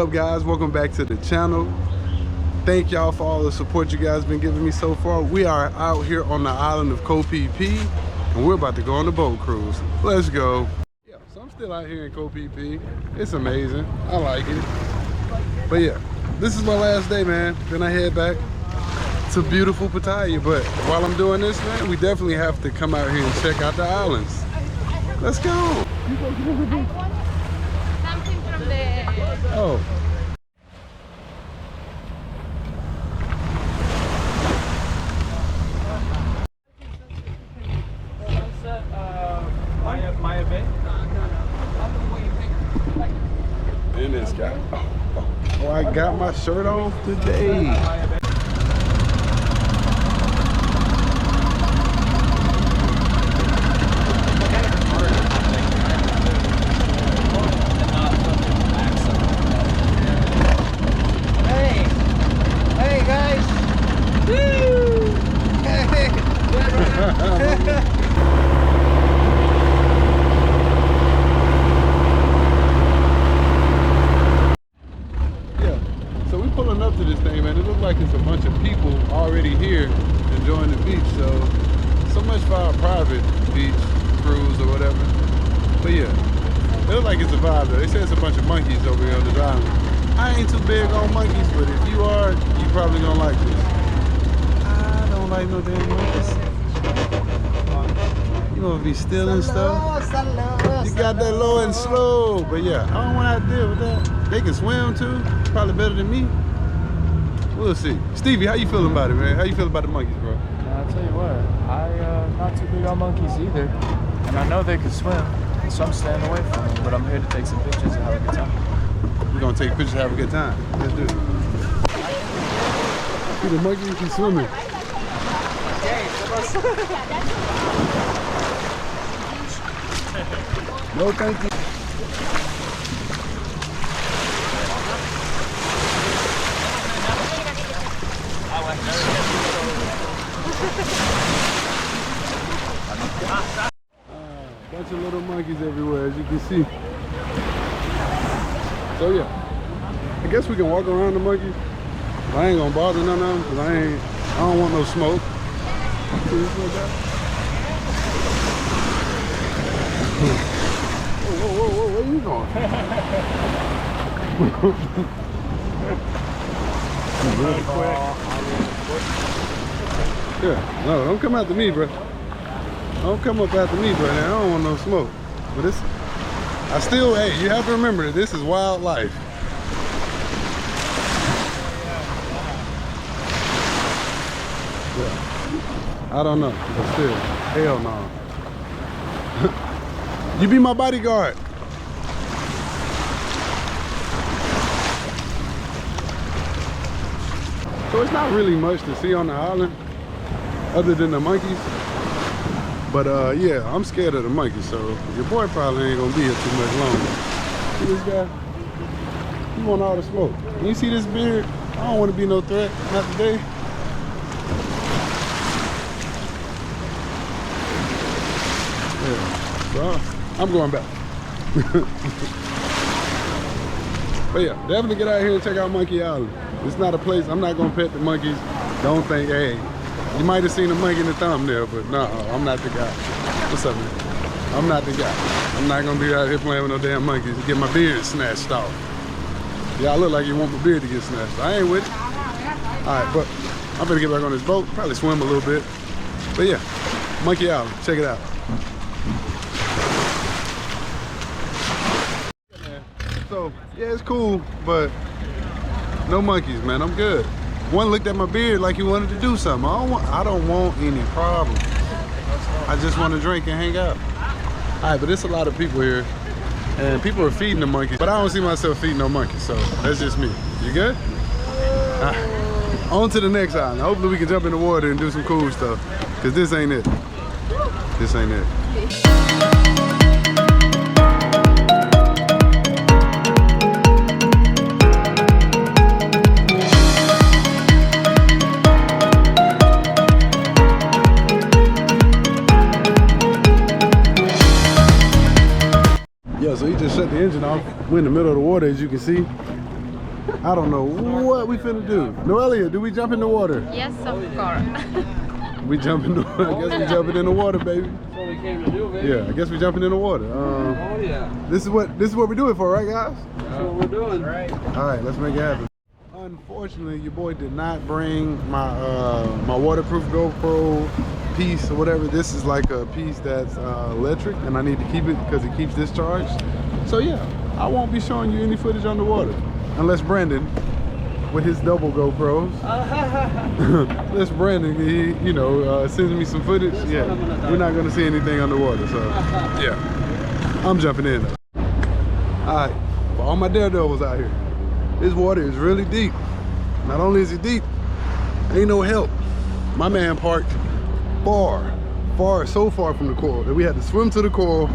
up, guys? Welcome back to the channel. Thank y'all for all the support you guys been giving me so far. We are out here on the island of Koh Phi Phi, and we're about to go on the boat cruise. Let's go. Yeah, so I'm still out here in Koh Phi Phi. It's amazing. I like it. But yeah, this is my last day, man. Then I head back to beautiful Pattaya. But while I'm doing this, man, we definitely have to come out here and check out the islands. Let's go. Something from the... Oh. And this guy. Oh, I got my shirt off today. Pulling up to this thing, man, it looks like it's a bunch of people already here enjoying the beach. So much for our private beach cruise or whatever. But yeah, it looks like it's a vibe though. They say it's a bunch of monkeys over here on this island. I ain't too big on monkeys, but if you are, you probably gonna like this. I don't like no damn monkeys. You gonna be stealing stuff. You got that low and slow, but yeah, I don't want to deal with that. They can swim too, probably better than me. We'll see. Stevie, how you feeling about it, man? How you feel about the monkeys, bro? I'll tell you what, I'm not too big on monkeys either. And I know they can swim, so I'm staying away from them. But I'm here to take some pictures and have a good time. We're gonna take pictures and have a good time. Let's do it. See the monkeys keep swimming. No, thank you. Bunch of little monkeys everywhere, as you can see. So yeah, I guess we can walk around the monkeys. I ain't gonna bother none of them because I don't want no smoke. Whoa, where you going? Really quick. Yeah, no, don't come after me, bro. Don't come up after me, bro. I don't want no smoke. But hey, you have to remember that this is wildlife. Yeah. I don't know, but still, hell no. You be my bodyguard. So it's not really much to see on the island other than the monkeys. But yeah, I'm scared of the monkeys, so your boy probably ain't gonna be here too much longer. See this guy? He want all the smoke. You see this beard? I don't want to be no threat, not today. Yeah, so I'm going back. But yeah, definitely get out here and check out Monkey Island. It's not a place, I'm not gonna pet the monkeys. Don't think, hey, you might have seen a monkey in the thumbnail, but no, I'm not the guy. What's up, man? I'm not the guy. I'm not gonna be out here playing with no damn monkeys and get my beard snatched off. Yeah, I look like you want my beard to get snatched. I ain't with it. All right, but I'm gonna get back on this boat, probably swim a little bit. But yeah, Monkey Island, check it out. So yeah, it's cool, but no monkeys, man. I'm good. One looked at my beard like he wanted to do something. I don't want any problems. I just want to drink and hang out. All right, but there's a lot of people here, and people are feeding the monkeys, but I don't see myself feeding no monkeys, so that's just me. You good? On to the next island. Hopefully we can jump in the water and do some cool stuff, because this ain't it. This ain't it. Yeah, so he just shut the engine off. We're in the middle of the water, as you can see. I don't know what we finna do. Noelia, do we jump in the water? Yes, of course. We jump in the water. I guess we jumping in the water, baby. That's what we came to do, baby. Yeah, I guess we jumping in the water. Oh yeah. This is what we're doing for, right, guys? That's what we're doing. Right. All right, let's make it happen. Unfortunately, your boy did not bring my my waterproof GoPro piece or whatever. This is like a piece that's electric, and I need to keep it because it keeps discharged. So yeah, I won't be showing you any footage underwater unless Brandon, with his double GoPros, unless Brandon, he, sends me some footage. Yeah, we're not gonna see anything underwater. So yeah, I'm jumping in. All right, for all my daredevils out here. This water is really deep. Not only is it deep, ain't no help. My man parked so far from the coral that we had to swim to the coral,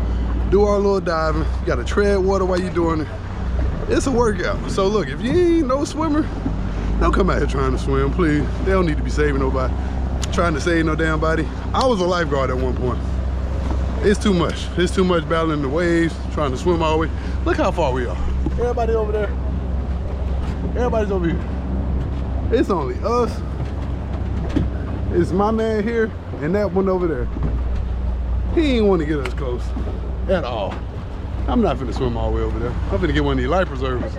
do our little diving. You gotta tread water while you're doing it. It's a workout. So look, if you ain't no swimmer, don't come out here trying to swim, please. They don't need to be saving nobody, trying to save no damn body. I was a lifeguard at one point. It's too much. It's too much battling the waves, trying to swim all the way. Look how far we are. Everybody over there. Everybody's over here. It's only us. It's my man here and that one over there. He ain't want to get us close at all. I'm not finna swim all the way over there. I'm finna get one of these life preservers.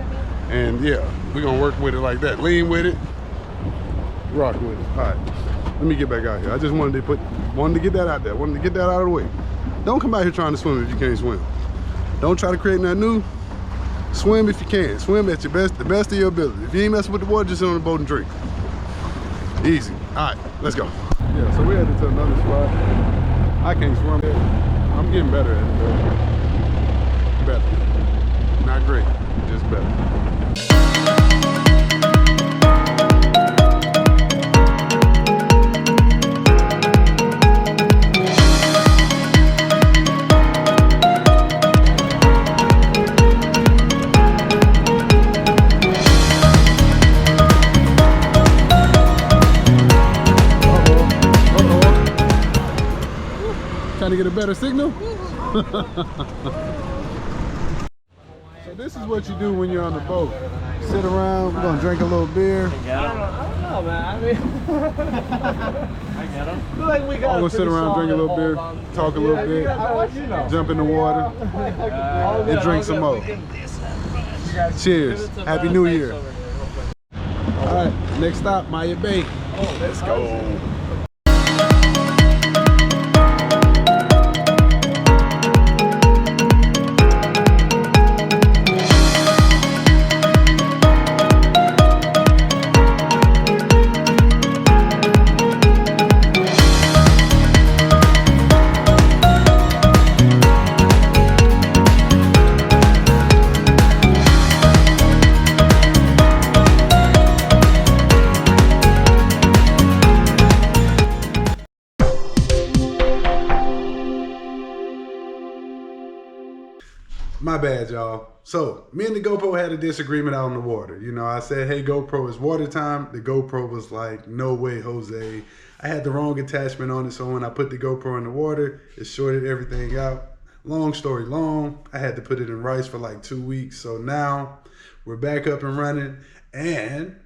And yeah, we're gonna work with it like that. Lean with it, rock with it. All right, let me get back out here. I just wanted to get that out there. Wanted to get that out of the way. Don't come out here trying to swim if you can't swim. Don't try to create nothing new. Swim if you can. Swim at your best, the best of your ability. If you ain't messing with the water, just sit on the boat and drink. Easy. All right, let's go. Yeah, so we're headed to another spot. I can't swim. I'm getting better at it. Better. Not great, just better. Trying to get a better signal. So this is what you do when you're on the boat. Sit around, we're gonna drink a little beer. I don't know, man. I mean, I get them. Like we got. All gonna sit around, drink a little beer, talk a little bit, jump in the water, and drink some more. Cheers. Happy New Year. All right, next stop, Maya Bay. Let's go. My bad, y'all. So, me and the GoPro had a disagreement out on the water. You know, I said, hey, GoPro, it's water time. The GoPro was like, no way, Jose. I had the wrong attachment on it, so when I put the GoPro in the water, it shorted everything out. Long story long, I had to put it in rice for like 2 weeks. So now, we're back up and running. And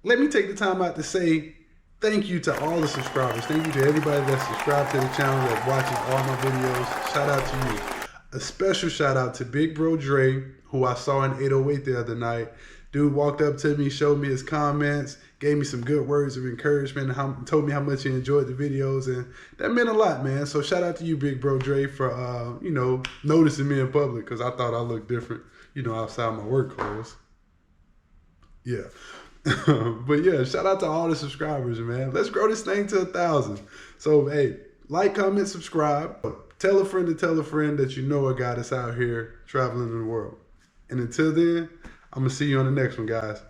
let me take the time out to say thank you to all the subscribers. Thank you to everybody that's subscribed to the channel, that watches all my videos. Shout out to you. A special shout out to Big Bro Dre, who I saw in 808 the other night. Dude walked up to me, showed me his comments, gave me some good words of encouragement, told me how much he enjoyed the videos, and that meant a lot, man. So shout out to you, Big Bro Dre, for noticing me in public, because I thought I looked different, outside my work clothes. Yeah. But yeah, shout out to all the subscribers, man. Let's grow this thing to 1,000. So hey, like, comment, subscribe. Tell a friend that you know a guy that's out here traveling in the world. And until then, I'm going to see you on the next one, guys.